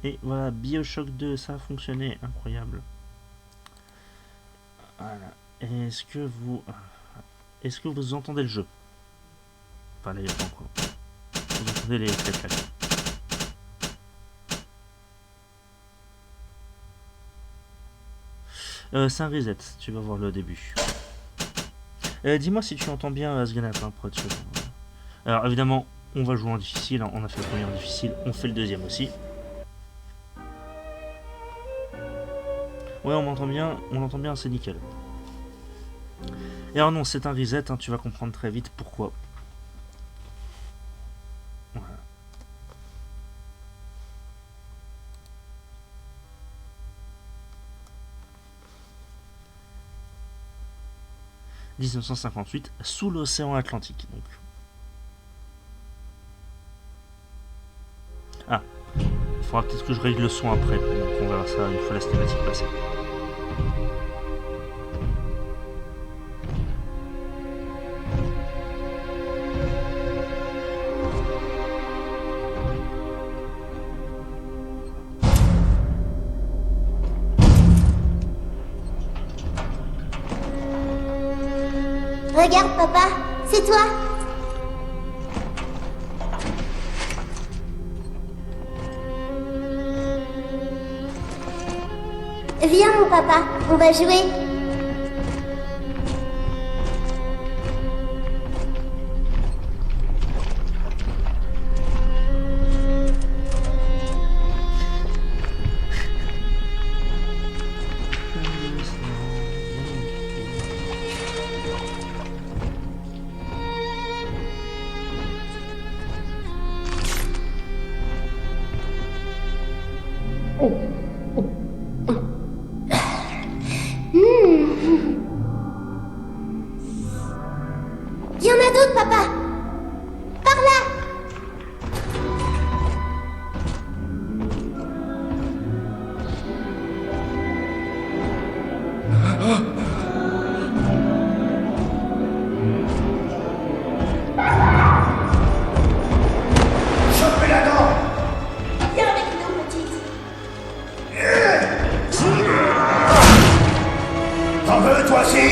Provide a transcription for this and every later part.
Et voilà, BioShock 2, ça a fonctionné, incroyable. Voilà. Est-ce que vous entendez le jeu? Enfin, là, il n'y a pas encore. Vous entendez les claques. C'est un reset, tu vas voir le début. Dis-moi si tu entends bien Asganat, hein, pour être sûr. Alors évidemment, on va jouer en difficile, hein. On a fait le premier en difficile, on fait le deuxième aussi. Ouais, on entend bien, c'est nickel. Et alors non, c'est un reset, hein, tu vas comprendre très vite pourquoi. Voilà. « 1958, sous l'océan Atlantique, donc. Ah, il faudra peut-être que je règle le son après, donc on verra ça une fois la cinématique passée. Regarde, papa, c'est toi. Viens, mon papa, on va jouer. Il y en a d'autres, papa. Par là. Chopez-la dent! Viens avec nous, petite. T'en veux, toi aussi?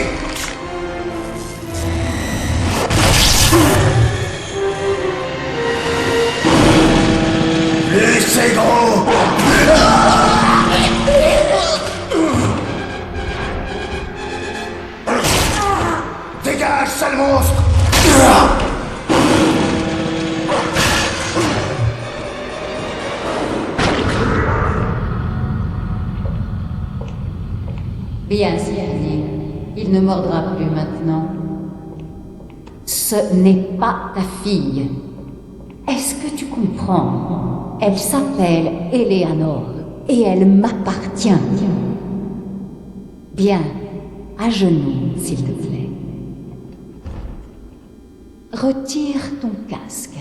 Laissez gros! Dégage, sale monstre! Bien, Cyril. Il ne mordra plus maintenant. Ce n'est pas ta fille. Est-ce que tu comprends? Elle s'appelle Eleanor et elle m'appartient. Bien, à genoux, s'il te plaît. Retire ton casque.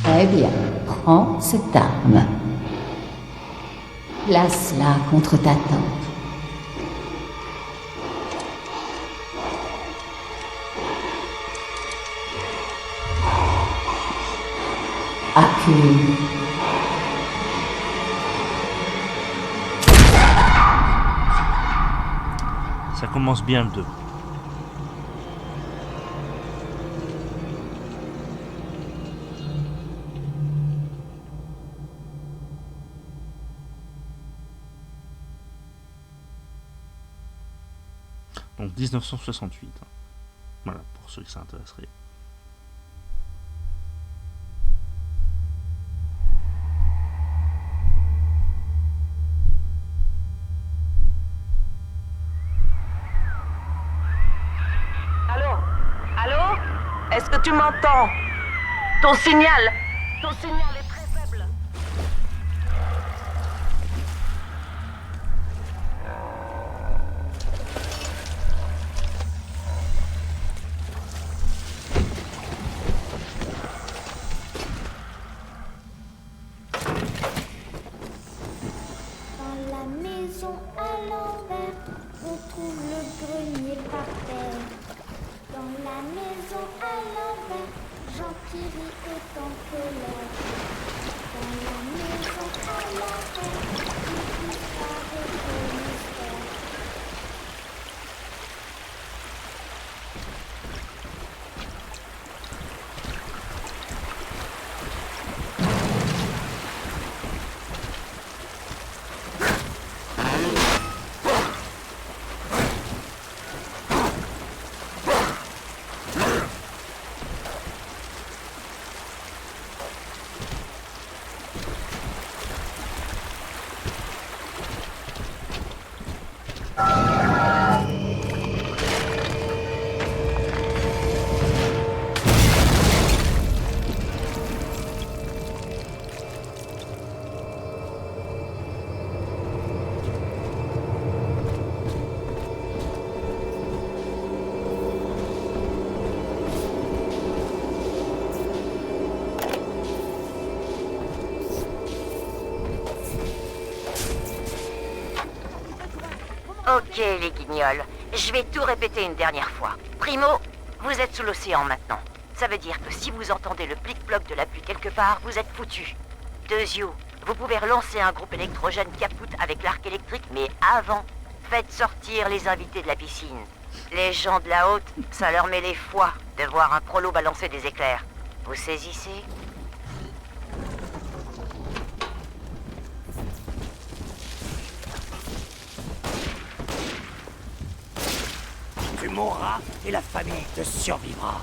Très bien, prends cette arme. Place-la contre ta tempe. Accule. Ça commence bien le 2. Donc 1968. Voilà, pour ceux que ça intéresserait. Allô? Allô? Est-ce que tu m'entends? Ton signal est très faible. Dans la maison à l'envers, on trouve le grenier par terre. Dans la maison à l'envers. Valkyrie est en colère. Dans la maison à l'envers, il disparaît au mystère. Ok, les guignols. Je vais tout répéter une dernière fois. Primo, vous êtes sous l'océan maintenant. Ça veut dire que si vous entendez le plic-ploc de la pluie quelque part, vous êtes foutus. Deuxièmement, vous pouvez relancer un groupe électrogène caput avec l'arc électrique, mais avant, faites sortir les invités de la piscine. Les gens de la haute, ça leur met les foies de voir un prolo balancer des éclairs. Vous saisissez? Tu mourras et la famille te survivra.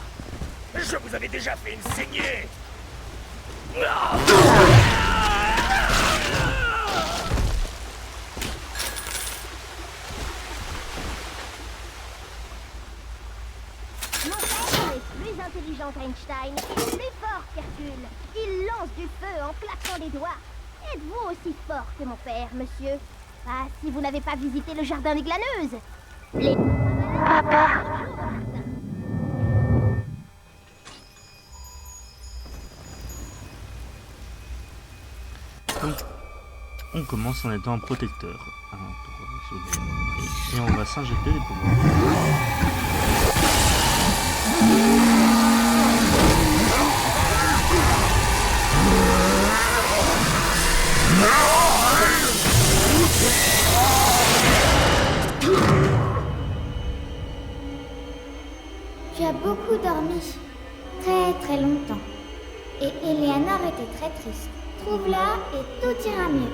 Je vous avais déjà fait une saignée. Mon père est plus intelligent qu'Einstein et plus fort qu'Hercule. Il lance du feu en claquant des doigts. Êtes-vous aussi fort que mon père, monsieur? Ah, si vous n'avez pas visité le jardin des glaneuses. Les... Papa! Donc, on commence en étant un protecteur. Et on va s'injecter des pouvoirs. Tu as beaucoup dormi, très longtemps. Et Eleanor était très triste. Trouve-la et tout ira mieux.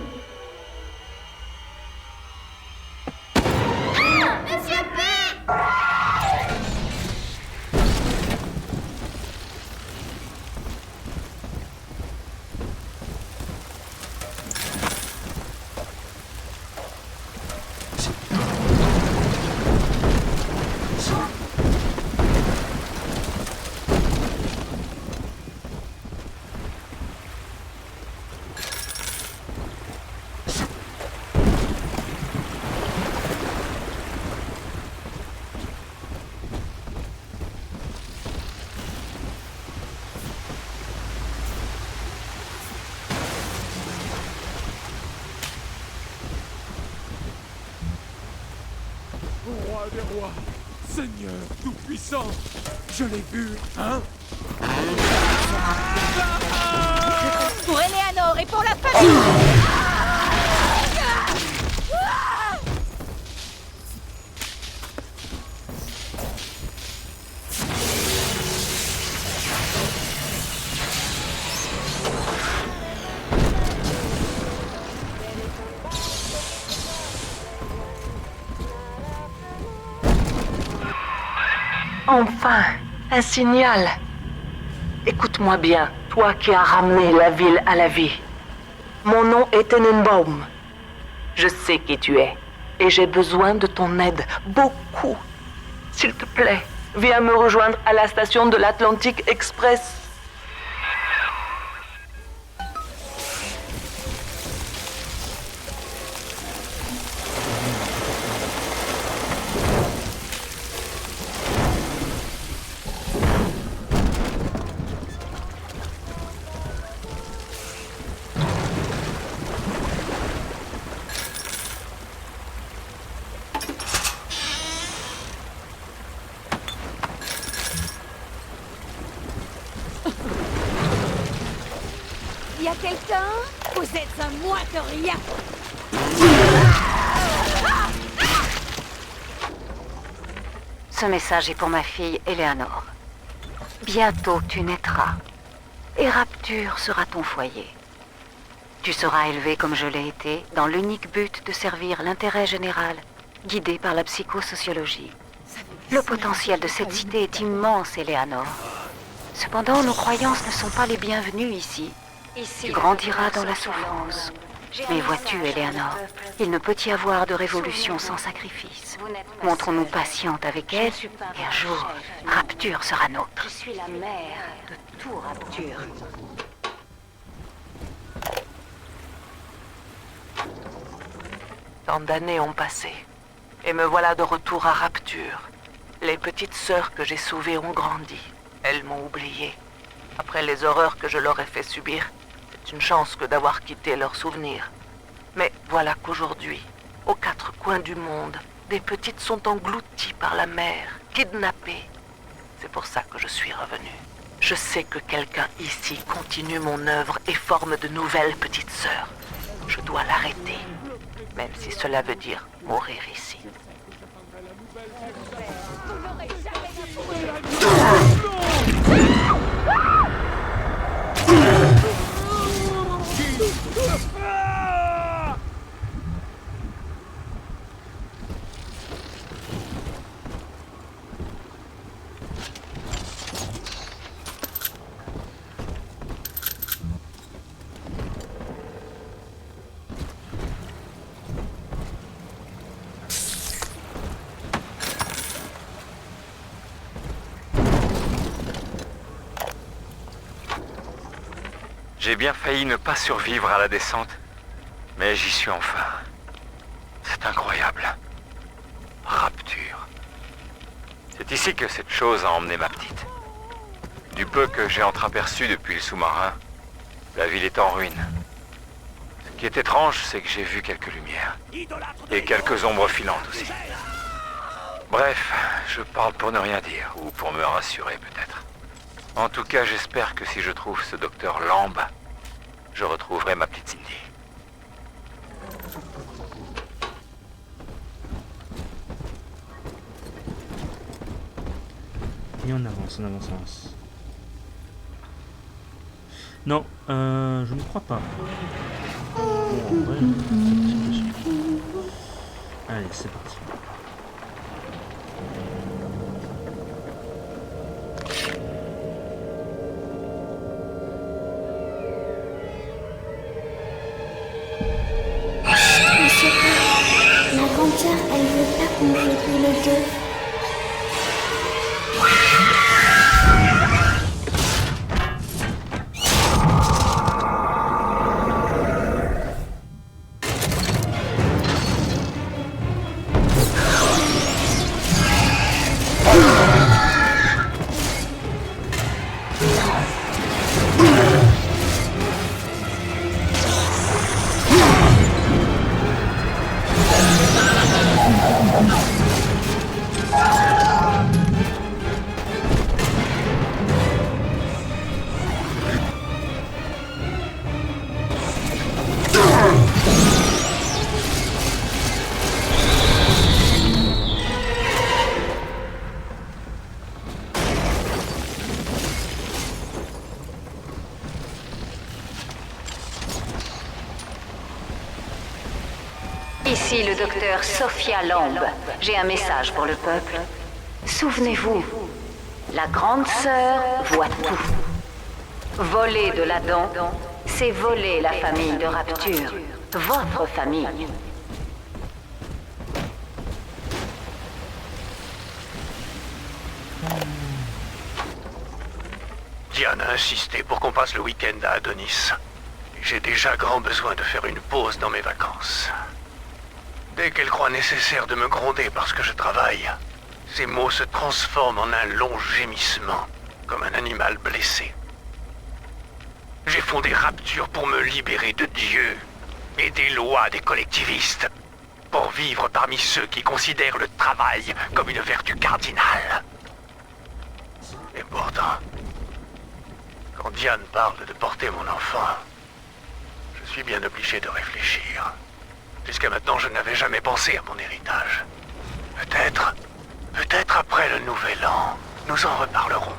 Monsieur P! Roi des rois, Seigneur tout-puissant, je l'ai vu, hein? Pour Eleanor et pour la famille! Enfin, un signal. Écoute-moi bien, toi qui as ramené la ville à la vie. Mon nom est Tenenbaum. Je sais qui tu es, et j'ai besoin de ton aide, beaucoup. S'il te plaît, viens me rejoindre à la station de l'Atlantic Express. quelqu'un? Vous êtes un moins que rien. Ce message est pour ma fille Eleanor. Bientôt tu naîtras. Et Rapture sera ton foyer. Tu seras élevé comme je l'ai été, dans l'unique but de servir l'intérêt général, guidé par la psychosociologie. Le potentiel de cette cité est immense, Eleanor. Cependant, nos croyances ne sont pas les bienvenues ici. Tu grandiras dans la souffrance. Mais vois-tu, Eleanor, il ne peut y avoir de révolution sans sacrifice. Montrons-nous patientes avec elle, et un jour, Rapture sera nôtre. Je suis la mère de tout Rapture. Tant d'années ont passé, et me voilà de retour à Rapture. Les petites sœurs que j'ai sauvées ont grandi. Elles m'ont oublié. Après les horreurs que je leur ai fait subir, c'est une chance que d'avoir quitté leurs souvenirs. Mais voilà qu'aujourd'hui, aux quatre coins du monde, des petites sont englouties par la mer, kidnappées. C'est pour ça que je suis revenu. Je sais que quelqu'un ici continue mon œuvre et forme de nouvelles petites sœurs. Je dois l'arrêter, même si cela veut dire mourir ici. J'ai bien failli ne pas survivre à la descente, mais j'y suis enfin. C'est incroyable. Rapture. C'est ici que cette chose a emmené ma petite. Du peu que j'ai entreaperçu depuis le sous-marin, la ville est en ruine. Ce qui est étrange, c'est que j'ai vu quelques lumières. Et quelques ombres filantes aussi. Bref, je parle pour ne rien dire, ou pour me rassurer peut-être. En tout cas, j'espère que si je trouve ce docteur Lamb, je retrouverai ma petite Cindy. Et on avance, on avance, on avance. Non, je ne crois pas. Bon, en vrai, c'est possible. Allez, c'est parti. La grande sœur, elle veut pas qu'on joue tous les deux. Ici le docteur Sophia Lamb. J'ai un message pour le peuple. Souvenez-vous, la grande sœur voit tout. Voler de l'Adam, c'est voler la famille de Rapture. Votre famille. Diane a insisté pour qu'on passe le week-end à Adonis. J'ai déjà grand besoin de faire une pause dans mes vacances. Dès qu'elle croit nécessaire de me gronder parce que je travaille, ses mots se transforment en un long gémissement, comme un animal blessé. J'ai fondé Rapture pour me libérer de Dieu et des lois des collectivistes, pour vivre parmi ceux qui considèrent le travail comme une vertu cardinale. Et pourtant, quand Diane parle de porter mon enfant, suis bien obligé de réfléchir. Jusqu'à maintenant, je n'avais jamais pensé à mon héritage. Peut-être après le nouvel an, nous en reparlerons.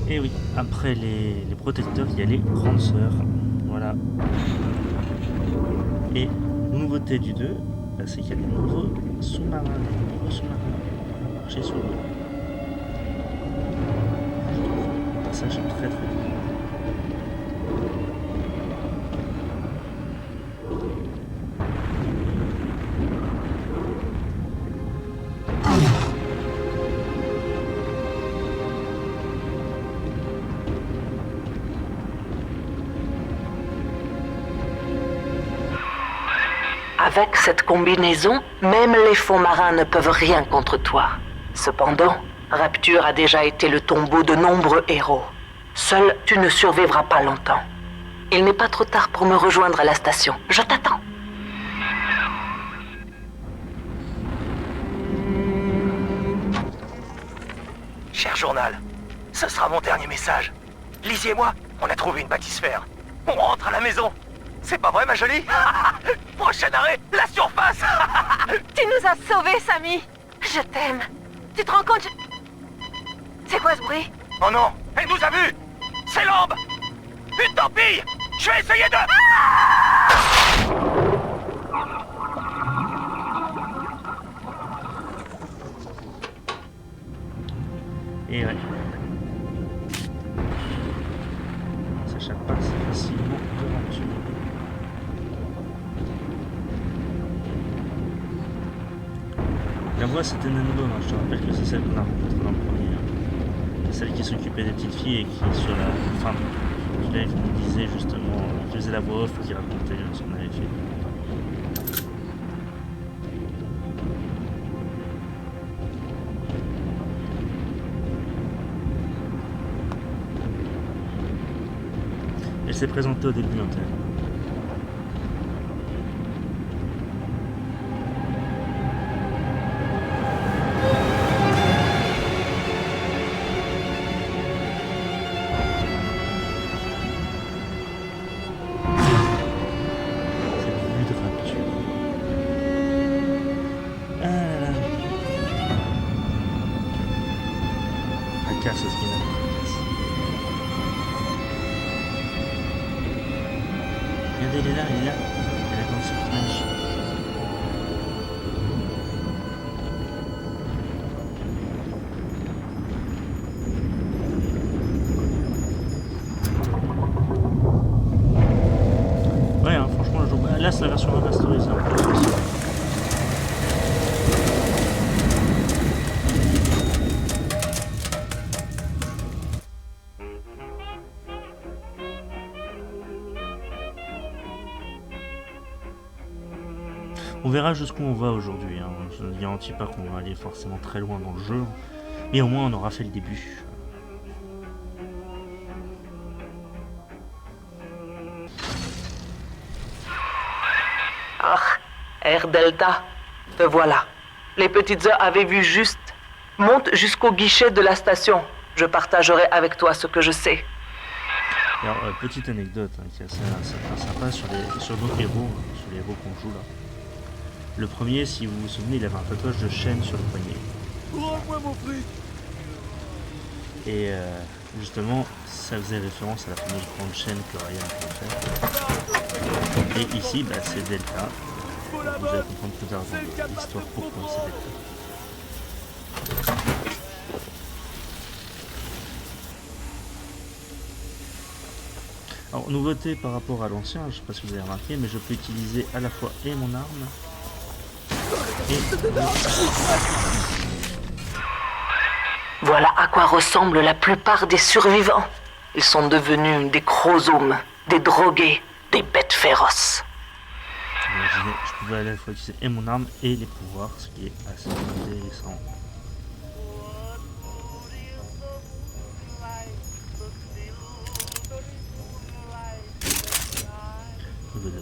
Et oui, après les protecteurs, il y a les grandes sœurs. Voilà. Et nouveauté du 2, bah, c'est qu'il y a des nouveaux sous-marins. Des nouveaux sous-marins. On va marcher sur l'eau. Je trouve un passage très très beau. Avec cette combinaison, même les fonds marins ne peuvent rien contre toi. Cependant, Rapture a déjà été le tombeau de nombreux héros. Seul, tu ne survivras pas longtemps. Il n'est pas trop tard pour me rejoindre à la station. Je t'attends. Cher journal, ce sera mon dernier message. Lizzie et moi, on a trouvé une bâtisphère. On rentre à la maison. C'est pas vrai, ma jolie? Prochain arrêt, la surface. Tu nous as sauvés, Samy. Je t'aime. Tu te rends compte? C'est quoi ce bruit? Oh non, elle nous a vus. C'est l'ombre. Une torpille. Je vais essayer de... Et ouais. On s'échappe pas si facilement de Rapture. La voix c'était Nanobom, hein. Je te rappelle que c'est celle qu'on a rencontrée dans le premier. Hein. Celle qui s'occupait des petites filles et qui sur la fin du live nous disait justement, qui faisait la voix off, qui racontait ce qu'on avait fait. Elle s'est présentée au début en tête. Regardez, elle est là, elle est là. Elle a dans ce personnage. Ouais, hein, franchement, le jour... là, c'est la version remasterisée. On verra jusqu'où on va aujourd'hui, hein. Je ne garantis pas qu'on va aller forcément très loin dans le jeu, mais au moins on aura fait le début. Ah, Air Delta, te voilà. Les petites heures avaient vu juste. Monte jusqu'au guichet de la station. Je partagerai avec toi ce que je sais. Alors, petite anecdote hein, qui est assez sympa sur nos héros, sur les héros qu'on joue là. Le premier, si vous vous souvenez, il avait un tatouage de chêne sur le poignet. Rends-moi mon fric. Et justement, ça faisait référence à la fameuse grande chaîne que Ryan a fait. Et ici, bah, c'est Delta. Vous allez comprendre plus tard dans l'histoire pourquoi c'est Delta. Alors, nouveauté par rapport à l'ancien, je ne sais pas si vous avez remarqué, mais je peux utiliser à la fois et mon arme et Voilà à quoi ressemblent la plupart des survivants. Ils sont devenus des chromosomes, des drogués, des bêtes féroces. Je pouvais à la fois utiliser et mon arme et les pouvoirs, ce qui est assez intéressant.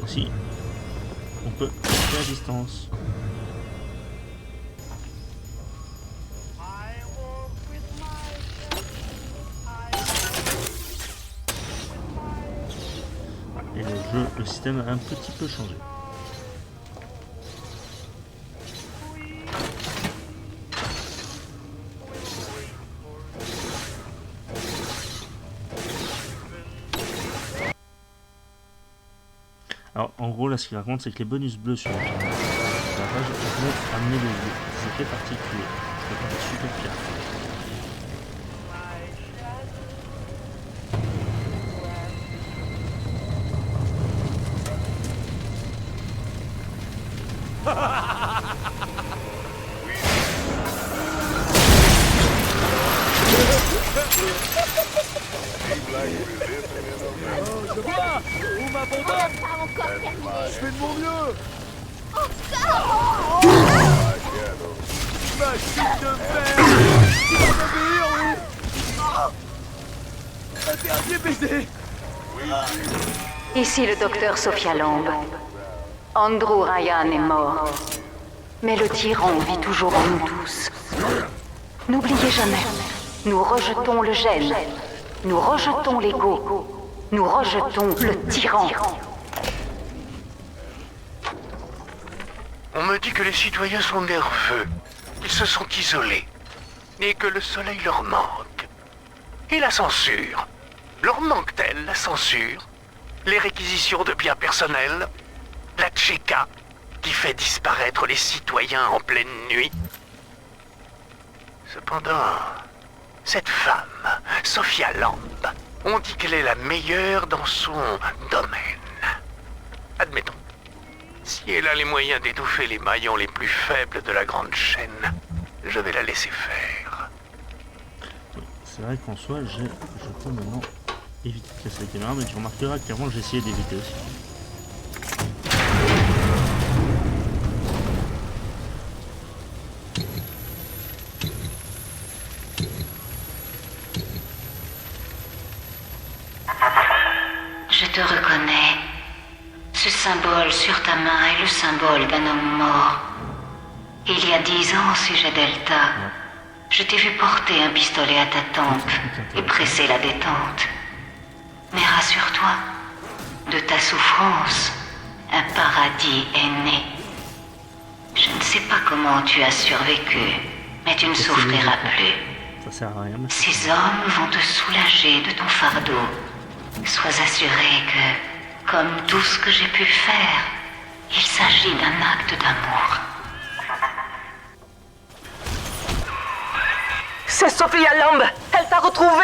Aussi, on peut faire à distance. Et le système a un petit peu changé. Alors en gros là ce qu'il raconte c'est que les bonus bleus sur la page vont amener des effets particuliers. Ça va être super clair. Je vois. Où m'abandonne? Pas encore terminé. Je fais de mon mieux. Encore. Machine de fer. Tu vas m'obéir, oui. Un dernier baiser. Ici le docteur Sophia Lamb. Andrew Ryan est mort. Mais le tyran vit toujours en nous tous. N'oubliez jamais, nous rejetons le gène. Nous rejetons l'ego. Nous rejetons le tyran. On me dit que les citoyens sont nerveux, qu'ils se sont isolés, et que le soleil leur manque. Et la censure? Leur manque-t-elle, la censure? Les réquisitions de biens personnels? La Tchéka, qui fait disparaître les citoyens en pleine nuit? Cependant, cette femme, Sophia Lamb, on dit qu'elle est la meilleure dans son domaine. Admettons. Si elle a les moyens d'étouffer les maillons les plus faibles de la grande chaîne, je vais la laisser faire. Oui, c'est vrai qu'en soi, je peux maintenant éviter de casser la caméra, mais tu remarqueras qu'avant j'ai essayé d'éviter aussi. Je te reconnais. Ce symbole sur ta main est le symbole d'un homme mort. Il y a 10 ans, sujet Delta, je t'ai vu porter un pistolet à ta tempe et presser la détente. Mais rassure-toi, de ta souffrance, un paradis est né. Je ne sais pas comment tu as survécu, mais tu ne souffriras plus. Ça sert à rien. Ces hommes vont te soulager de ton fardeau. Sois assuré que, comme tout ce que j'ai pu faire, il s'agit d'un acte d'amour. C'est Sophia Lamb. Elle t'a retrouvé.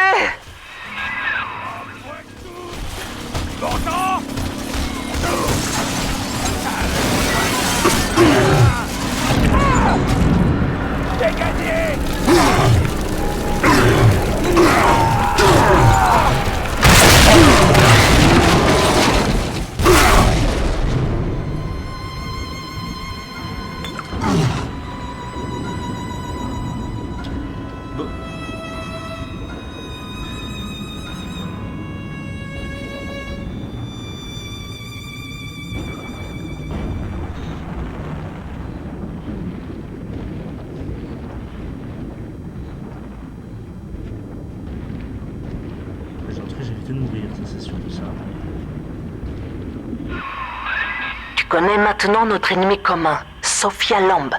J'ai gagné. J'ai évité de mourir, ça c'est surtout ça. Tu connais maintenant notre ennemi commun, Sophia Lamb.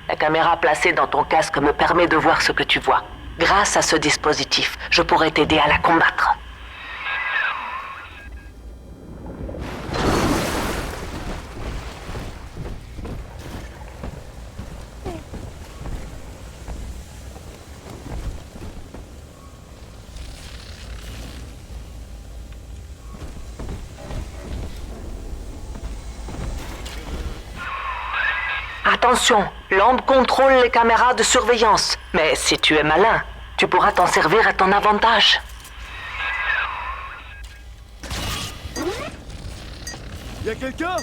La caméra placée dans ton casque me permet de voir ce que tu vois. Grâce à ce dispositif, je pourrais t'aider à la combattre. Attention, Lamb contrôle les caméras de surveillance. Mais si tu es malin, Tu pourras t'en servir à ton avantage. Y'a quelqu'un?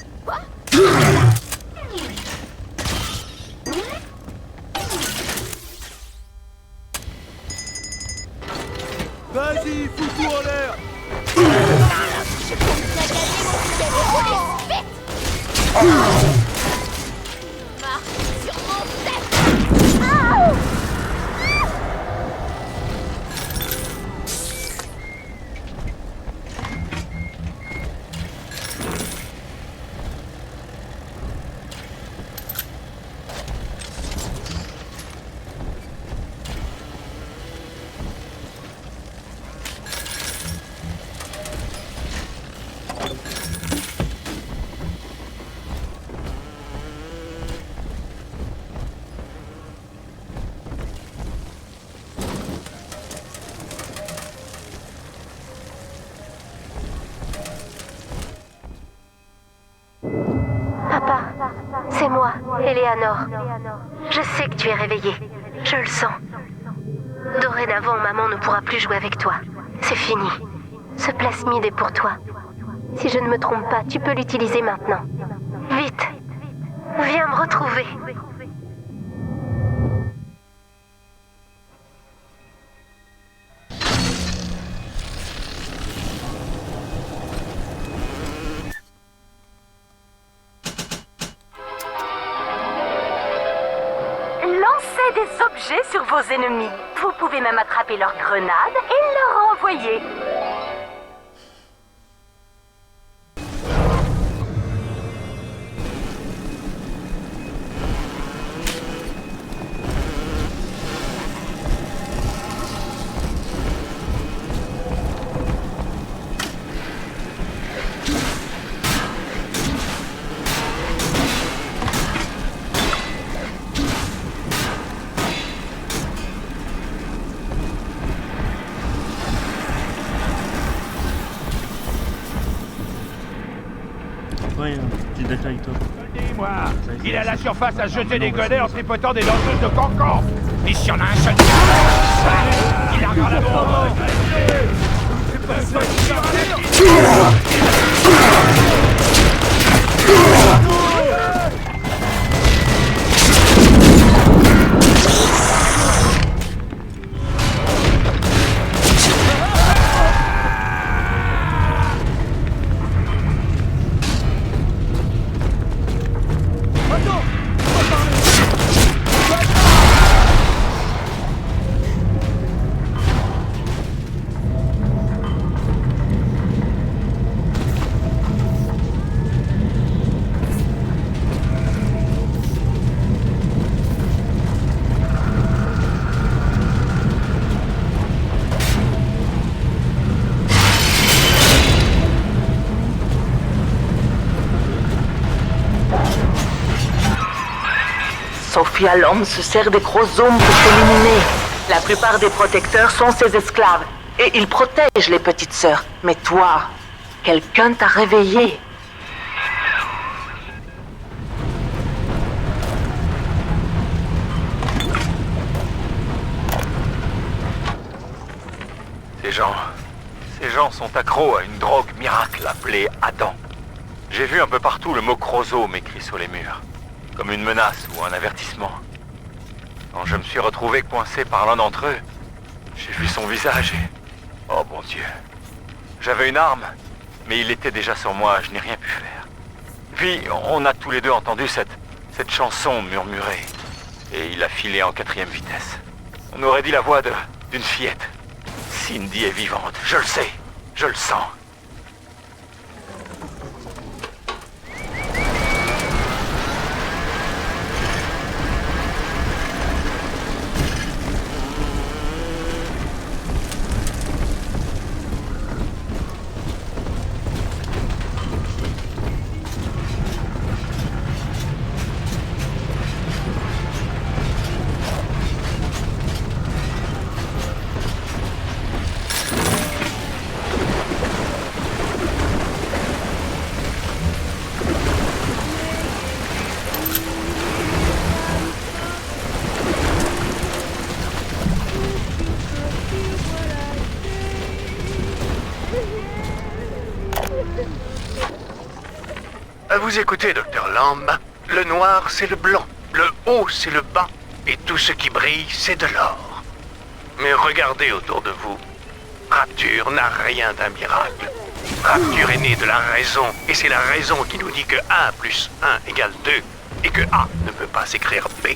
Vas-y, fous-toi en l'air! Sur mon tête. Ah! Papa, c'est moi, Eleanor. Je sais que tu es réveillé. Je le sens. Dorénavant, maman ne pourra plus jouer avec toi. C'est fini. Ce plasmide est pour toi. Si je ne me trompe pas, tu peux l'utiliser maintenant. Vite, viens me retrouver. Lancez des objets sur vos ennemis. Vous pouvez même attraper leurs grenades et leur envoyer. Ouais, t'es d'accord avec toi. Dis-moi, il est à la surface à jeter des godets en tripotant des danseuses de cancan. Et si on a un seul il larguera la bombe. C'est pas ça qui tire Sophia Lom se sert des chromosomes pour s'éliminer. La plupart des protecteurs sont ses esclaves. Et ils protègent les petites sœurs. Mais toi, quelqu'un t'a réveillé. Ces gens sont accros à une drogue miracle appelée Adam. J'ai vu un peu partout le mot chromosome écrit sur les murs. Comme une menace ou un avertissement. Quand je me suis retrouvé coincé par l'un d'entre eux, j'ai vu son visage et... Oh bon Dieu. J'avais une arme, mais il était déjà sur moi, je n'ai rien pu faire. Puis, on a tous les deux entendu cette chanson murmurée. Et il a filé en 4e vitesse. On aurait dit la voix d'une fillette. Cindy est vivante, je le sais, je le sens. vous écoutez, Dr. Lamb, le noir, c'est le blanc, le haut, c'est le bas, et tout ce qui brille, c'est de l'or. Mais regardez autour de vous. Rapture n'a rien d'un miracle. Rapture est née de la raison, et c'est la raison qui nous dit que 1 plus 1 égale 2, et que A ne peut pas s'écrire B.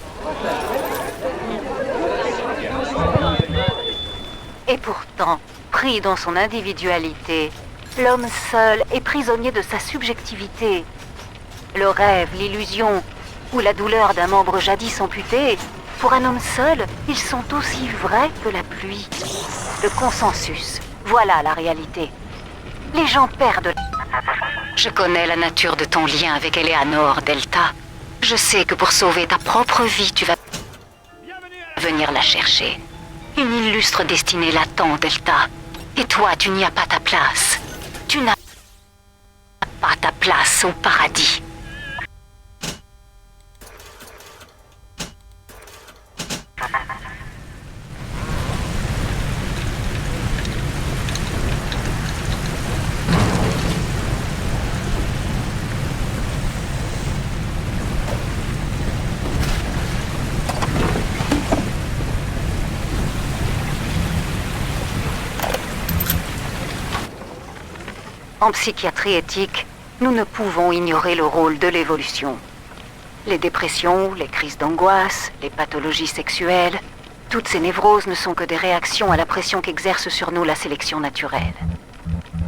Et pourtant, pris dans son individualité, l'homme seul est prisonnier de sa subjectivité. Le rêve, l'illusion ou la douleur d'un membre jadis amputé, pour un homme seul, ils sont aussi vrais que la pluie. Le consensus, voilà la réalité. Les gens perdent. Je connais la nature de ton lien avec Eleanor, Delta. Je sais que pour sauver ta propre vie, tu vas venir la chercher. Une illustre destinée l'attend, Delta. Et toi, tu n'y as pas ta place. Tu n'as pas ta place au paradis. En psychiatrie éthique, nous ne pouvons ignorer le rôle de l'évolution. Les dépressions, les crises d'angoisse, les pathologies sexuelles, toutes ces névroses ne sont que des réactions à la pression qu'exerce sur nous la sélection naturelle.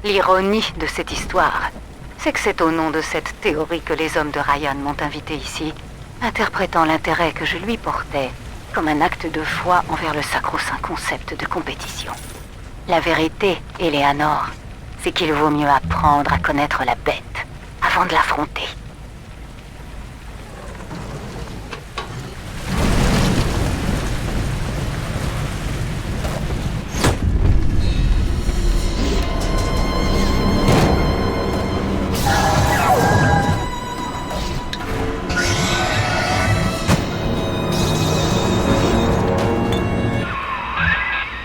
L'ironie de cette histoire, c'est que c'est au nom de cette théorie que les hommes de Ryan m'ont invité ici, interprétant l'intérêt que je lui portais comme un acte de foi envers le sacro-saint concept de compétition. La vérité, Eleanor, c'est qu'il vaut mieux apprendre à connaître la bête avant de l'affronter.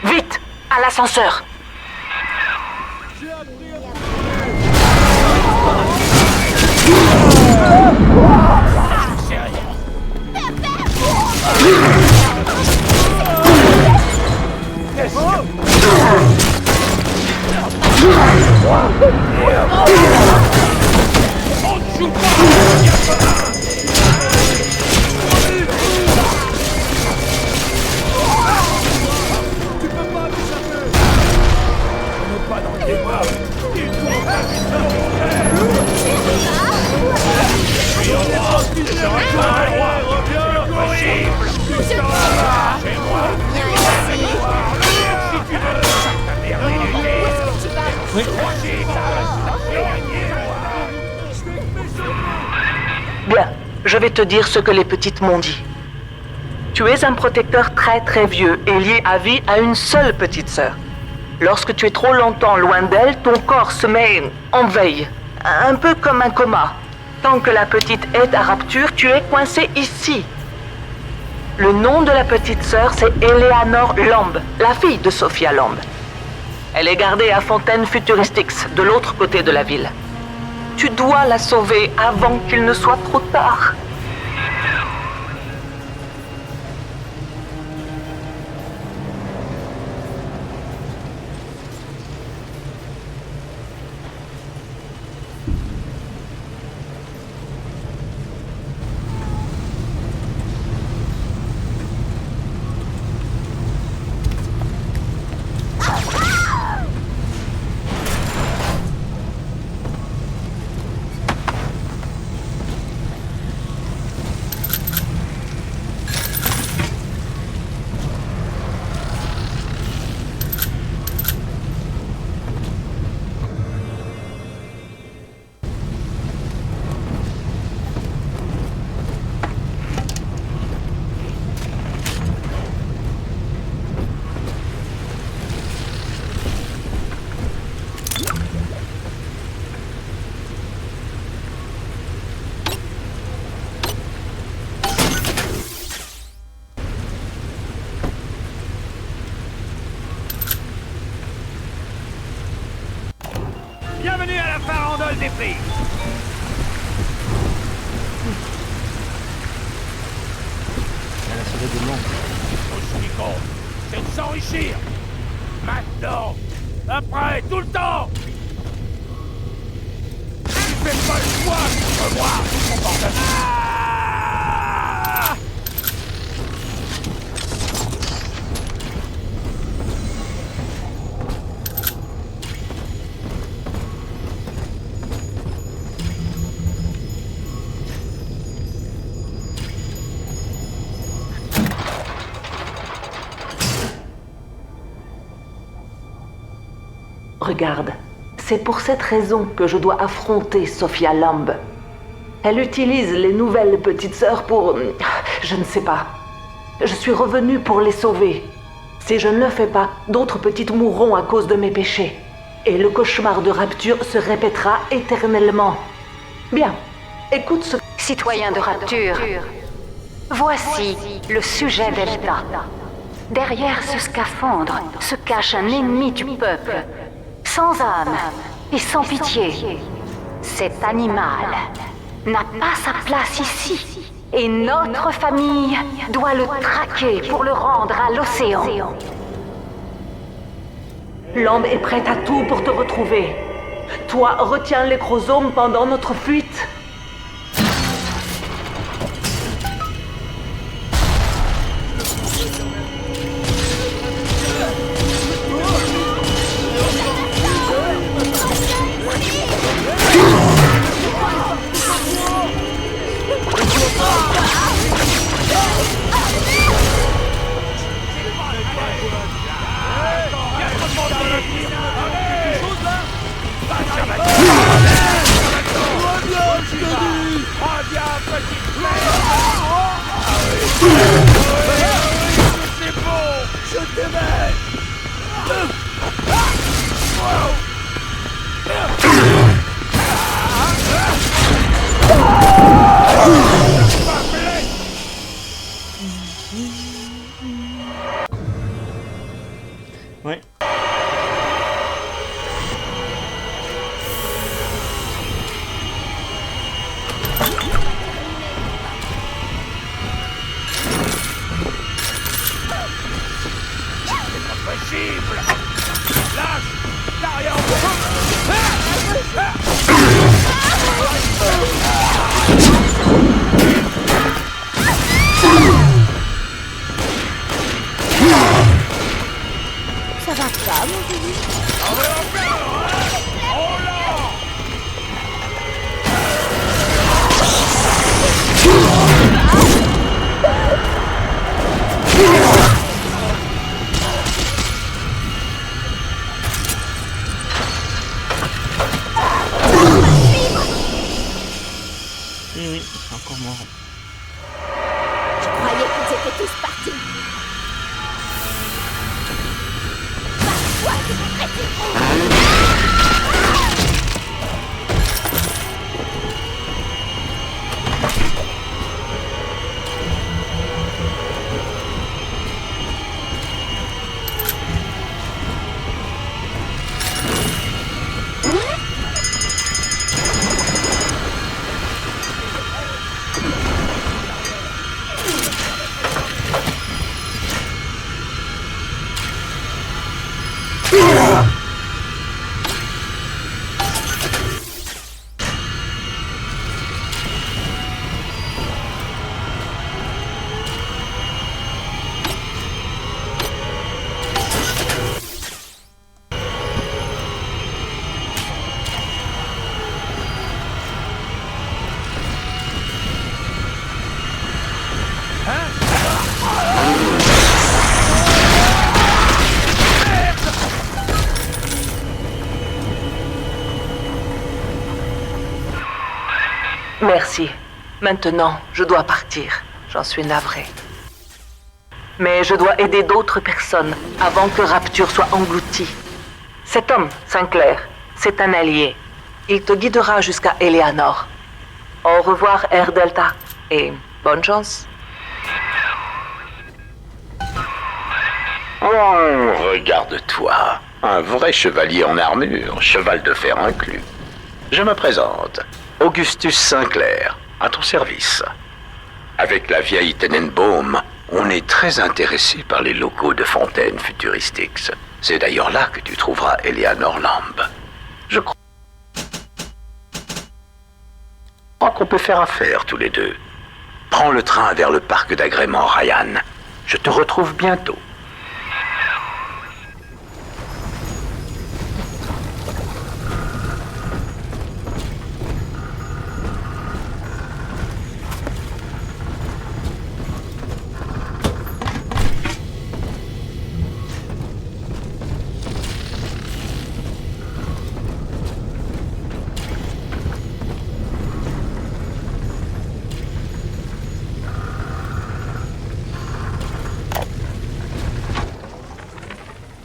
Vite, à l'ascenseur. Bien, je vais te dire ce que les petites m'ont dit. Tu es un protecteur très très vieux et lié à vie à une seule petite sœur. Lorsque tu es trop longtemps loin d'elle, ton corps se met en veille, un peu comme un coma. Tant que la petite est à Rapture, tu es coincé ici. Le nom de la petite sœur, c'est Eleanor Lamb, la fille de Sophia Lamb. Elle est gardée à Fontaine Futuristics, de l'autre côté de la ville. Tu dois la sauver avant qu'il ne soit trop tard. Bienvenue à la farandole des prix. de langue. Ce qui compte, c'est de s'enrichir. Maintenant, après, tout le temps. Tu fais pas le choix contre moi, mon bordel. Regarde, c'est pour cette raison que je dois affronter Sophia Lamb. Elle utilise les nouvelles petites sœurs pour... je ne sais pas. Je suis revenue pour les sauver. Si je ne le fais pas, d'autres petites mourront à cause de mes péchés. Et le cauchemar de Rapture se répétera éternellement. Bien, écoute ce... Citoyen de Rapture, voici le sujet Delta. Derrière ce scaphandre se cache un ennemi du peuple, sans âme et sans pitié. Cet animal n'a pas sa place ici, et notre famille doit le traquer pour le rendre à l'océan. Lamb est prête à tout pour te retrouver. Toi, retiens les chromosomes pendant notre fuite. Ouais. Impossible. Lâche. L'arrière. Ça va pas, mon Billy? Oui, c'est encore mort. Je croyais qu'ils étaient tous partis. Toi, tu me traites. Merci. Maintenant, je dois partir. J'en suis navré. Mais je dois aider d'autres personnes avant que Rapture soit engloutie. Cet homme, Sinclair, c'est un allié. Il te guidera jusqu'à Eleanor. Au revoir, Air Delta, et bonne chance. Oh, regarde-toi. Un vrai chevalier en armure, cheval de fer inclus. Je me présente. Augustus Sinclair, à ton service. Avec la vieille Tenenbaum, On est très intéressé par les locaux de Fontaine Futuristics. C'est d'ailleurs là que tu trouveras Eleanor Lamb. Je crois qu'on peut faire affaire tous les deux. Prends le train vers le parc d'agrément Ryan. Je te retrouve bientôt.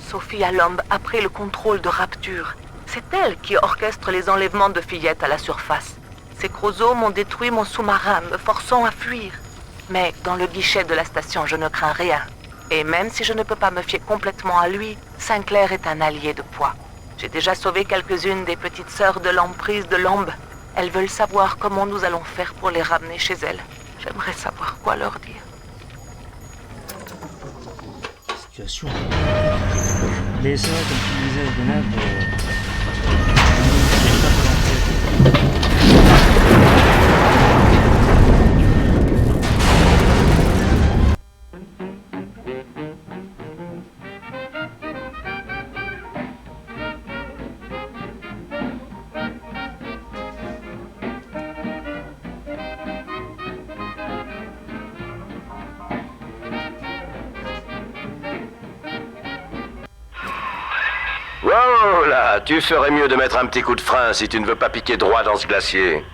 Sophia Lamb a pris le contrôle de Rapture. C'est elle qui orchestre les enlèvements de fillettes à la surface. Ces Crozos m'ont détruit mon sous-marin, me forçant à fuir. Mais dans le guichet de la station, je ne crains rien. Et même si je ne peux pas me fier complètement à lui, Sinclair est un allié de poids. J'ai déjà sauvé quelques-unes des petites sœurs de l'emprise de Lamb. Elles veulent savoir comment nous allons faire pour les ramener chez elles. J'aimerais savoir quoi leur dire. Situation. Mais c'est vrai, comme tu disais, Grenade, Wow, là, tu ferais mieux de mettre un petit coup de frein si tu ne veux pas piquer droit dans ce glacier.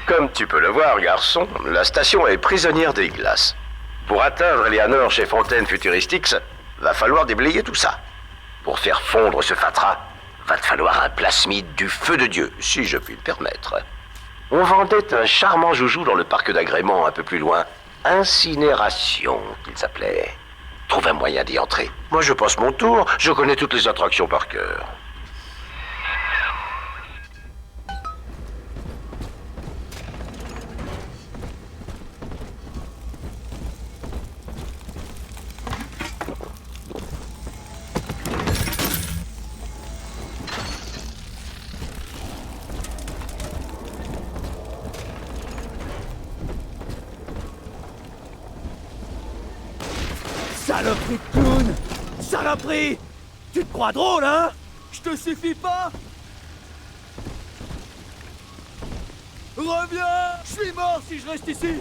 Comme tu peux le voir, garçon, la station est prisonnière des glaces. Pour atteindre Eleanor chez Fontaine Futuristics, va falloir déblayer tout ça. Pour faire fondre ce fatras, va te falloir un plasmide du feu de Dieu, si je puis le permettre. On vendait un charmant joujou dans le parc d'agrément un peu plus loin. Incinération, qu'il s'appelait. Trouve un moyen d'y entrer. Moi, je passe mon tour, je connais toutes les attractions par cœur. Saloperie de clown! Saloperie! Tu te crois drôle, hein? Je te suffis pas? Reviens! Je suis mort si je reste ici!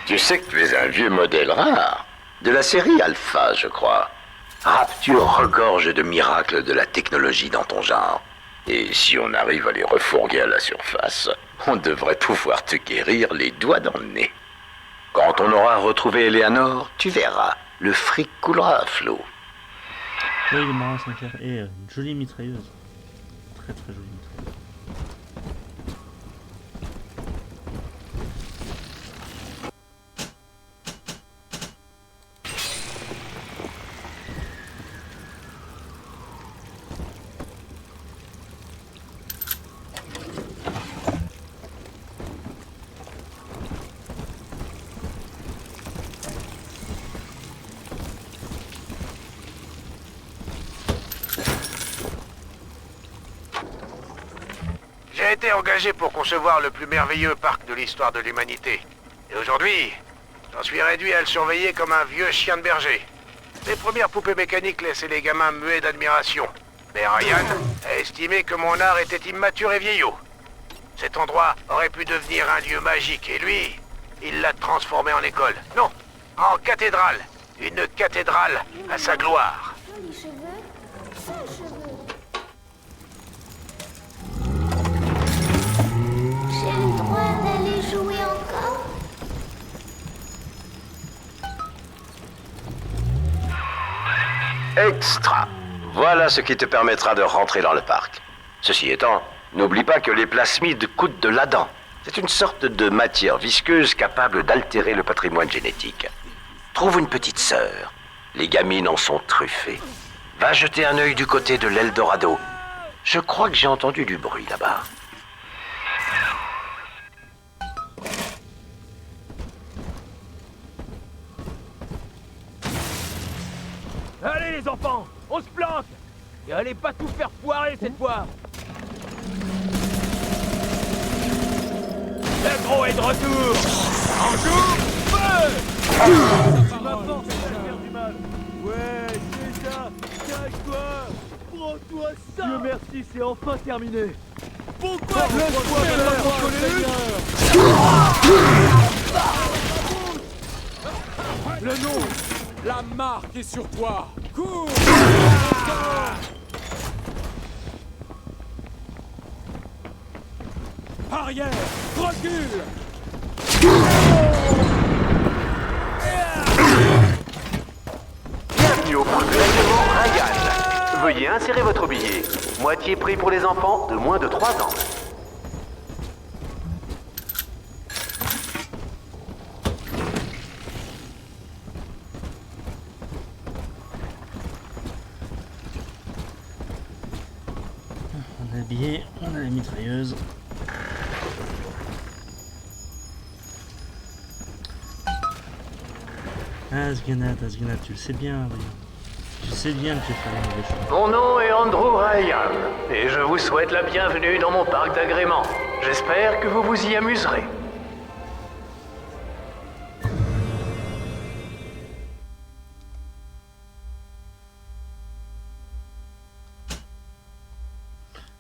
Tu sais que tu es un vieux modèle rare. De la série Alpha, je crois. Rapture regorge de miracles de la technologie dans ton genre. Et si on arrive à les refourguer à la surface, on devrait pouvoir te guérir les doigts dans le nez. Quand on aura retrouvé Eleanor, tu verras, le fric coulera à flot. Oui, il est marrant, Sinclair. Et une jolie mitrailleuse. Très très jolie mitrailleuse. J'ai été engagé pour concevoir le plus merveilleux parc de l'histoire de l'humanité. Et aujourd'hui, j'en suis réduit à le surveiller comme un vieux chien de berger. Les premières poupées mécaniques laissaient les gamins muets d'admiration. Mais Ryan a estimé que mon art était immature et vieillot. Cet endroit aurait pu devenir un lieu magique et lui, il l'a transformé en école. Non, en cathédrale. Une cathédrale à sa gloire. Jolis cheveux, sales cheveux. J'ai le droit d'aller jouer encore? Extra. Voilà ce qui te permettra de rentrer dans le parc. Ceci étant, n'oublie pas que les plasmides coûtent de l'Adam. C'est une sorte de matière visqueuse capable d'altérer le patrimoine génétique. Trouve une petite sœur. Les gamines en sont truffées. Va jeter un œil du côté de l'Eldorado. Je crois que j'ai entendu du bruit là-bas. Allez les enfants, on se planque. Et allez pas tout faire foirer cette fois. Le gros est de retour. En joue, feu. Maintenant, ça va faire du mal. Ouais, c'est ça. Cache-toi. Prends-toi ça. Dieu merci, c'est enfin terminé. Pourquoi laisse-moi Le nom, la marque est sur toi. Cours. Arrière, recule. Bienvenue au parc d'agrément Ryan. Veuillez insérer votre billet. Moitié prix pour les enfants de moins de 3 ans. On a le billet, on a la mitrailleuse. Asgana, tu le sais bien, oui. Je sais bien que tu fais les mauvais choix. Mon nom est Andrew Ryan et je vous souhaite la bienvenue dans mon parc d'agrément. J'espère que vous vous y amuserez.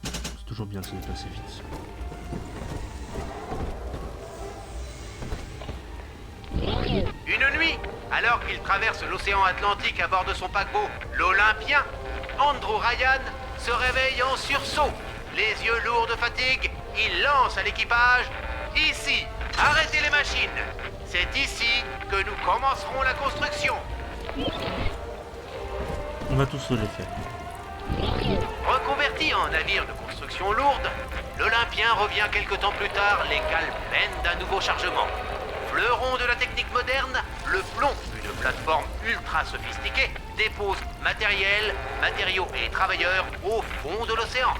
C'est toujours bien de se déplacer vite. Une nuit, alors qu'il traverse l'océan Atlantique à bord de son paquebot, l'Olympien, Andrew Ryan se réveille en sursaut. Les yeux lourds de fatigue, il lance à l'équipage « Ici, arrêtez les machines. C'est ici que nous commencerons la construction. » On va tous les faire. Reconverti en navire de construction lourde, l'Olympien revient quelque temps plus tard, les cales pleines d'un nouveau chargement. Fleuron de la technique moderne, le plomb, une plateforme ultra sophistiquée, dépose matériel, matériaux et travailleurs au fond de l'océan.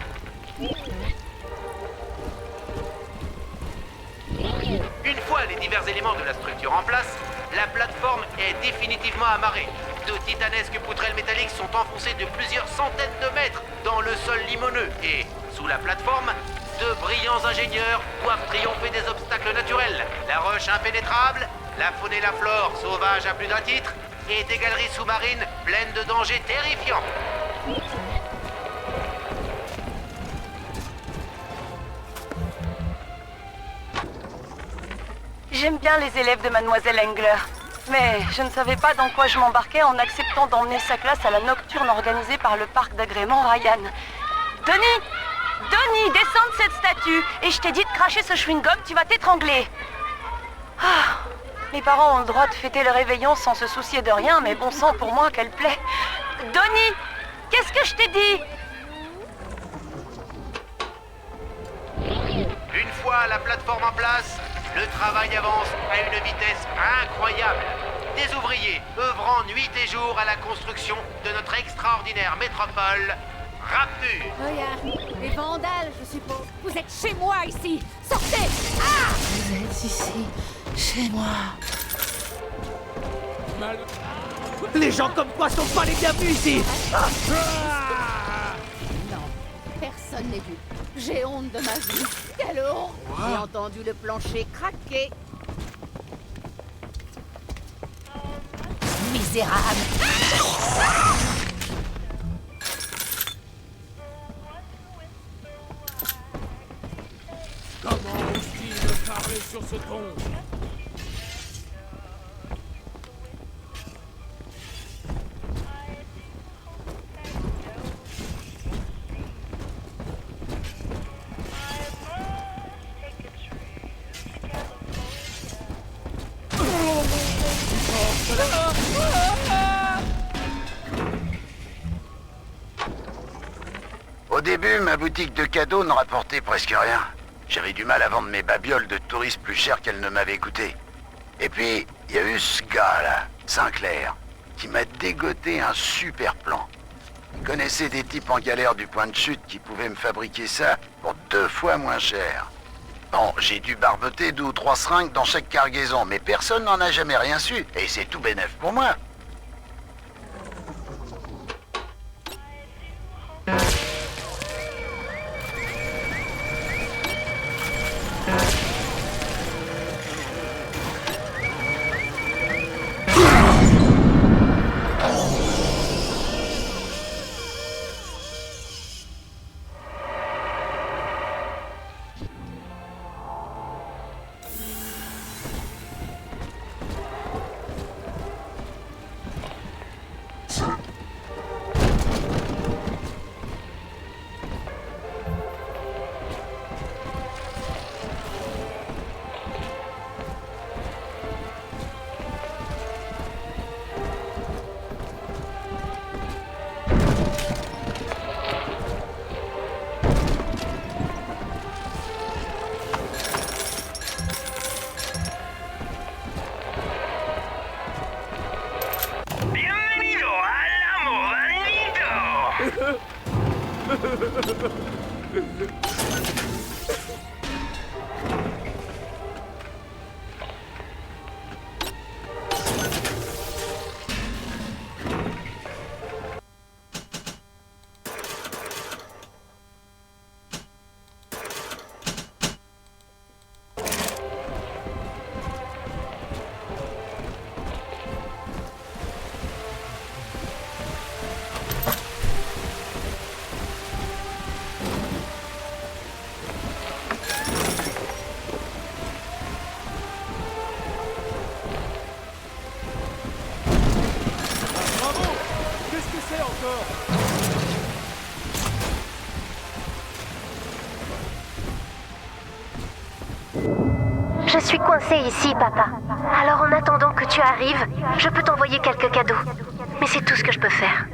Une fois les divers éléments de la structure en place, la plateforme est définitivement amarrée. De titanesques poutrelles métalliques sont enfoncées de plusieurs centaines de mètres dans le sol limoneux et, sous la plateforme, de brillants ingénieurs doivent triompher des obstacles naturels. La roche impénétrable, la faune et la flore sauvages à plus d'un titre, et des galeries sous-marines pleines de dangers terrifiants. J'aime bien les élèves de Mademoiselle Engler, mais je ne savais pas dans quoi je m'embarquais en acceptant d'emmener sa classe à la nocturne organisée par le parc d'agrément Ryan. Donnie, descends de cette statue, et je t'ai dit de cracher ce chewing-gum, tu vas t'étrangler. Ah, mes parents ont le droit de fêter le réveillon sans se soucier de rien, mais bon sang pour moi qu'elle plaît. Donnie, qu'est-ce que je t'ai dit? Une fois la plateforme en place, le travail avance à une vitesse incroyable. Des ouvriers œuvrant nuit et jour à la construction de notre extraordinaire métropole, Rapture. Regarde, les vandales, je suppose. Vous êtes chez moi ici. Sortez! Ah! Vous êtes ici, chez moi. Les gens comme toi sont pas les bienvenus ici. Non, personne n'est vu. J'ai honte de ma vie. Quelle honte! J'ai entendu le plancher craquer. Misérable! sur ce pont. Au début, ma boutique de cadeaux ne rapportait presque rien. J'avais du mal à vendre mes babioles de touristes plus chères qu'elles ne m'avaient coûté. Et puis, il y a eu ce gars-là, Sinclair, qui m'a dégoté un super plan. Il connaissait des types en galère du point de chute qui pouvaient me fabriquer ça pour 2 fois moins cher. Bon, j'ai dû barboter 2 ou 3 seringues dans chaque cargaison, mais personne n'en a jamais rien su, et c'est tout bénef pour moi. Je suis coincée ici, papa. Alors en attendant que tu arrives, je peux t'envoyer quelques cadeaux. Mais c'est tout ce que je peux faire.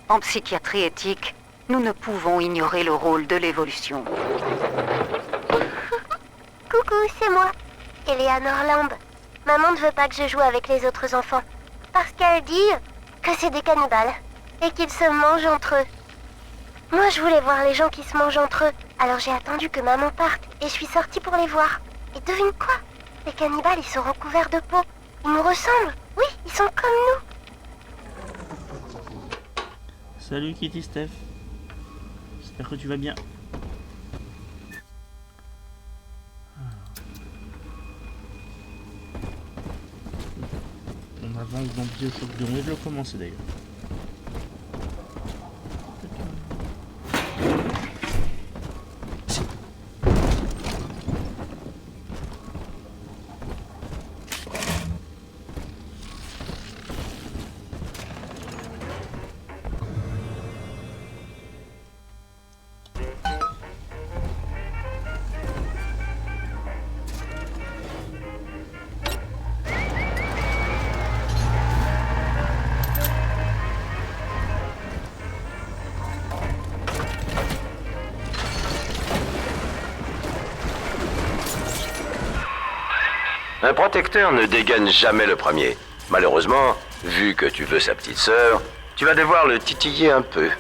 En psychiatrie éthique, nous ne pouvons ignorer le rôle de l'évolution. Coucou, c'est moi, Eleanor Lamb. Maman ne veut pas que je joue avec les autres enfants. Parce qu'elle dit que c'est des cannibales. Et qu'ils se mangent entre eux. Moi, je voulais voir les gens qui se mangent entre eux. Alors j'ai attendu que maman parte. Et je suis sortie pour les voir. Et devine quoi? Les cannibales, ils sont recouverts de peau. Ils nous ressemblent. Oui, ils sont comme nous. Salut Kitty Steph. J'espère que tu vas bien. On avance dans Bioshock 2. On vient de le commencer d'ailleurs. Un protecteur ne dégaine jamais le premier. Malheureusement, vu que tu veux sa petite sœur, tu vas devoir le titiller un peu.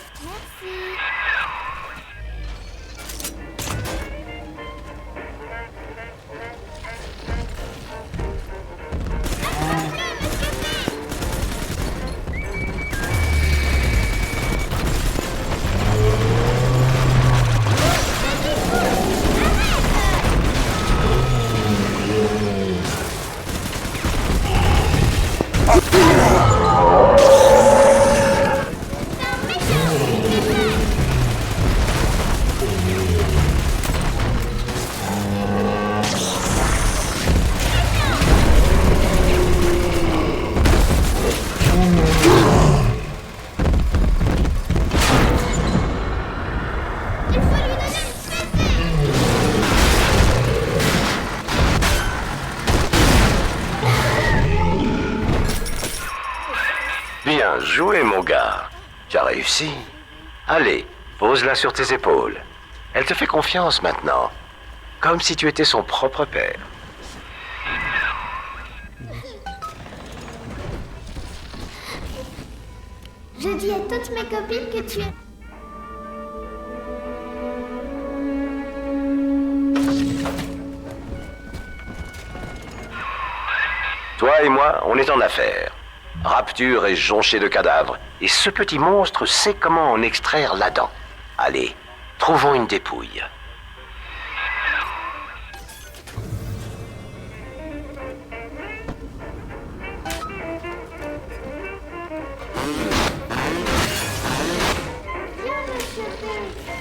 Bien joué, mon gars. Tu as réussi. Allez, pose-la sur tes épaules. Elle te fait confiance maintenant. Comme si tu étais son propre père. Je dis à toutes mes copines que tu es... Toi et moi, on est en affaire. Rapture est jonchée de cadavres, et ce petit monstre sait comment en extraire la dent. Allez, trouvons une dépouille. Viens, monsieur P.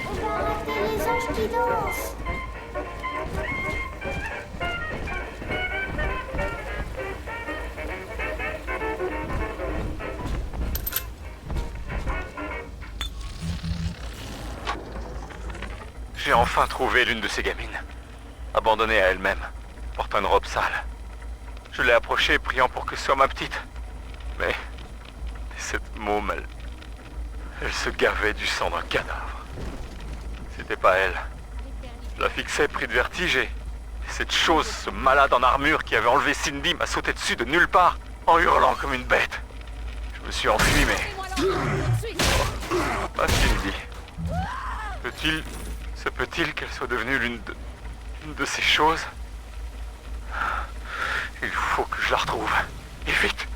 On va arrêter les anges qui dansent. J'ai enfin trouvé l'une de ces gamines, abandonnée à elle-même, portant une robe sale. Je l'ai approchée, priant pour que ce soit ma petite. Mais cette môme, elle se gavait du sang d'un cadavre. C'était pas elle. Je la fixais pris de vertige et cette chose, ce malade en armure qui avait enlevé Cindy, m'a sauté dessus de nulle part, en hurlant comme une bête. Je me suis enfui, mais... Pas Cindy. Se peut-il qu'elle soit devenue l'une de ces choses? Il faut que je la retrouve. Et vite!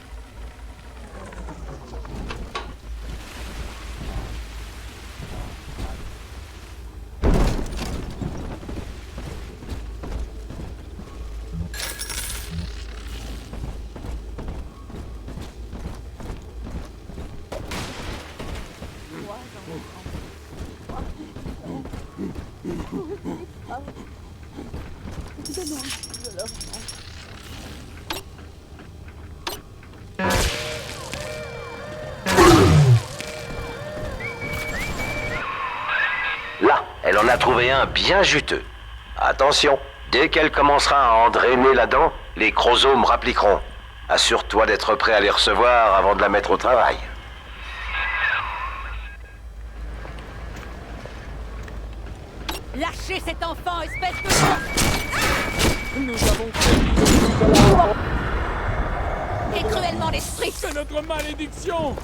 Là, elle en a trouvé un bien juteux. Attention, dès qu'elle commencera à en drainer la dent, les chromosomes rappliqueront. Assure-toi d'être prêt à les recevoir avant de la mettre au travail. Lâchez cet enfant, espèce de... Nous avons fait Et cruellement l'esprit. C'est notre malédiction.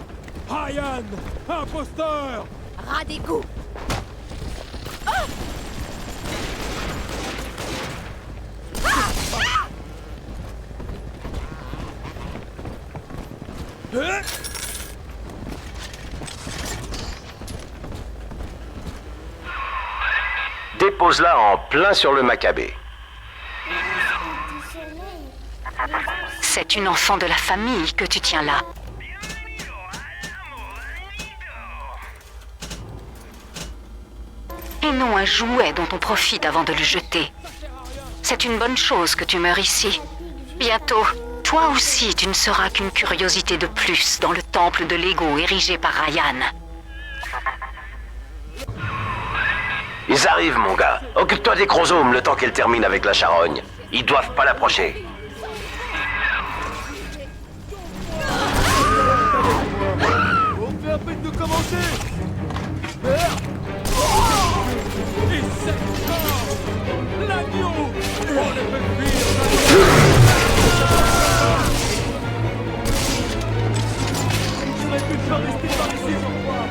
Ryan, imposteur. Ras d'égout. Dépose-la en plein sur le macabé. C'est une enfant de la famille que tu tiens là. Et non un jouet dont on profite avant de le jeter. C'est une bonne chose que tu meurs ici. Bientôt, toi aussi, tu ne seras qu'une curiosité de plus dans le temple de l'ego érigé par Ryan. Ils arrivent, mon gars. Occupe-toi des chromosomes le temps qu'elle termine avec la charogne. Ils doivent pas l'approcher. On fait à peine de commencer. Merde. Et cette corde, l'agneau. On les fait fuir. Je n'ai plus de gens restés par ici, je crois.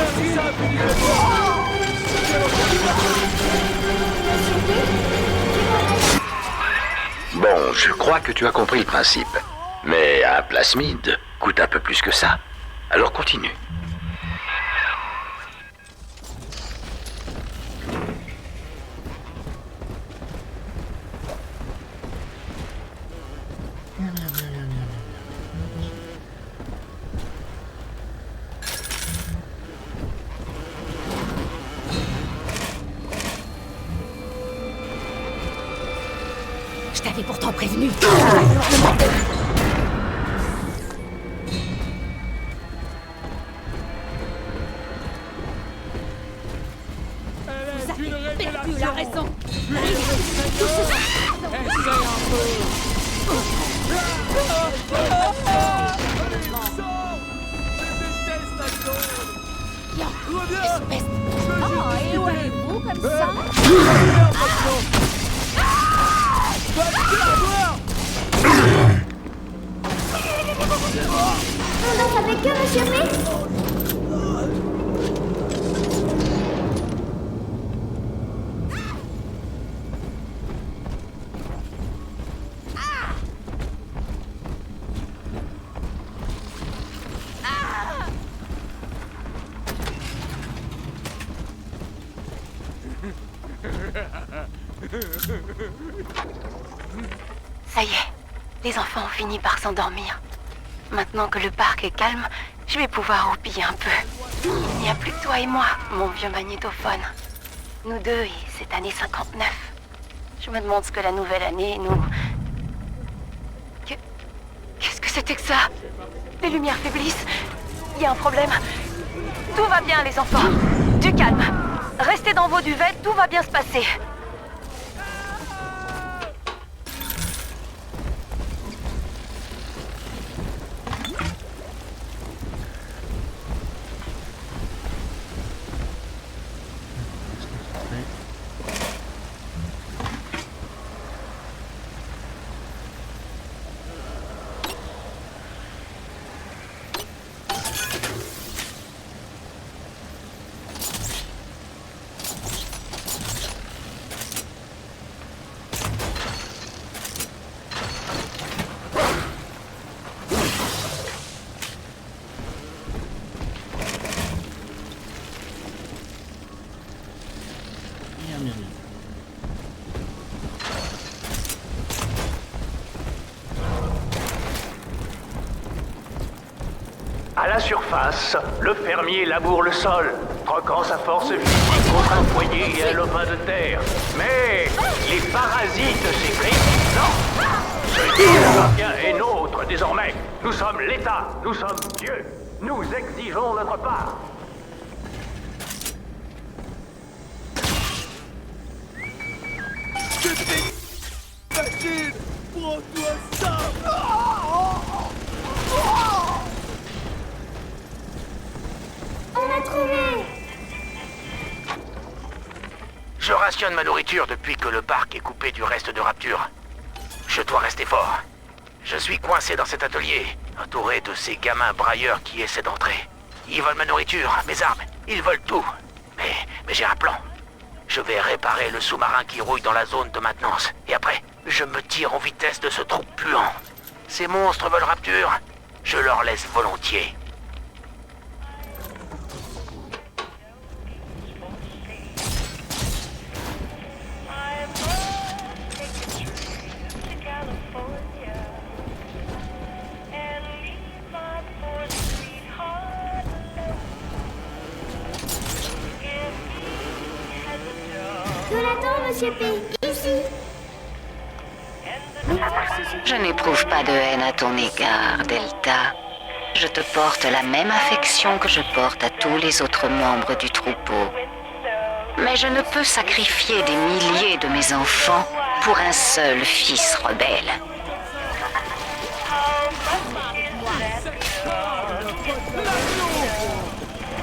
666. Bon, je crois que tu as compris le principe. Mais un plasmide coûte un peu plus que ça. Alors continue. Je t'avais pourtant prévenu. Vous avez perdu la raison. Oh, éloignez-vous comme ça. On n'en savait que, monsieur P. Ça y est, les enfants ont fini par s'endormir. Maintenant que le parc est calme, je vais pouvoir roupiller un peu. Il n'y a plus que toi et moi, mon vieux magnétophone. Nous deux et cette année 59. Je me demande ce que la nouvelle année nous... Qu'est-ce que c'était que ça? Les lumières faiblissent. Il y a un problème. Tout va bien, les enfants. Du calme. Restez dans vos duvettes, tout va bien se passer. À la surface, le fermier laboure le sol, troquant sa force physique contre un foyer et un lopin de terre. Mais les parasites s'écrivent. Non! Ce qui nous appartient est nôtre désormais. Nous sommes l'État, nous sommes Dieu. Nous exigeons notre part. Machine, prends-toi ça. On a trouvé. Je rationne ma nourriture depuis que le parc est coupé du reste de Rapture. Je dois rester fort. Je suis coincé dans cet atelier, entouré de ces gamins brailleurs qui essaient d'entrer. Ils volent ma nourriture, mes armes, ils volent tout. Mais j'ai un plan. Je vais réparer le sous-marin qui rouille dans la zone de maintenance. Et après, je me tire en vitesse de ce trou puant. Ces monstres veulent Rapture. Je leur laisse volontiers. Jonathan, monsieur P. Ici. Je n'éprouve pas de haine à ton égard, Delta. Je te porte la même affection que je porte à tous les autres membres du troupeau. Mais je ne peux sacrifier des milliers de mes enfants pour un seul fils rebelle.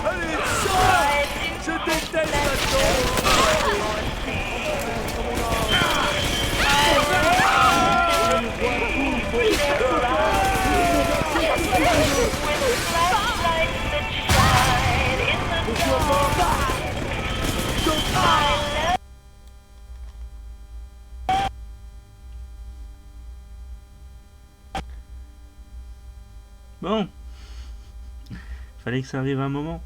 Allez, sors! Je déteste la Bon. Fallait que ça arrive un moment.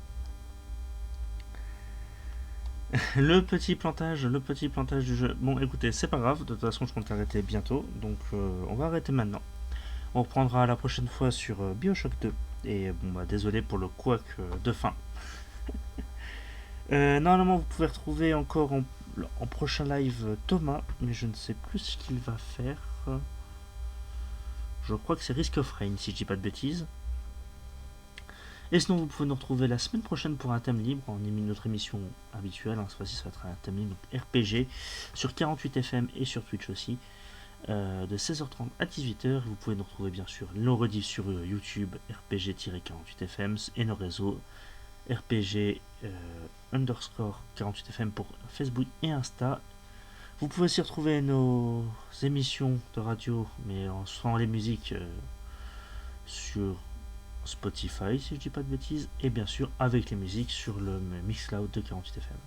Le petit plantage du jeu. Bon, écoutez, c'est pas grave, de toute façon je compte arrêter bientôt, donc on va arrêter maintenant. On reprendra la prochaine fois sur BioShock 2. Et bon, bah désolé pour le couac de fin. Normalement, vous pouvez retrouver encore en prochain live Thomas, mais je ne sais plus ce qu'il va faire. Je crois que c'est Risk of Rain, si je dis pas de bêtises. Et sinon, vous pouvez nous retrouver la semaine prochaine pour un thème libre. On a mis notre émission habituelle. Cette fois-ci, ça va être un thème libre, donc RPG, sur 48 FM et sur Twitch aussi, de 16h30 à 18h. Vous pouvez nous retrouver bien sûr nos rediffs sur YouTube, RPG-48 FM, et nos réseaux RPG underscore 48 FM pour Facebook et Insta. Vous pouvez aussi retrouver nos émissions de radio, mais sans les musiques, sur Spotify, si je dis pas de bêtises, et bien sûr avec les musiques sur le Mixcloud de 48 FM.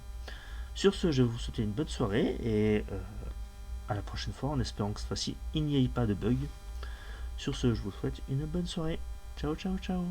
Sur ce, je vais vous souhaiter une bonne soirée et à la prochaine fois, en espérant que cette fois-ci il n'y ait pas de bug. Sur ce, je vous souhaite une bonne soirée. Ciao, ciao, ciao.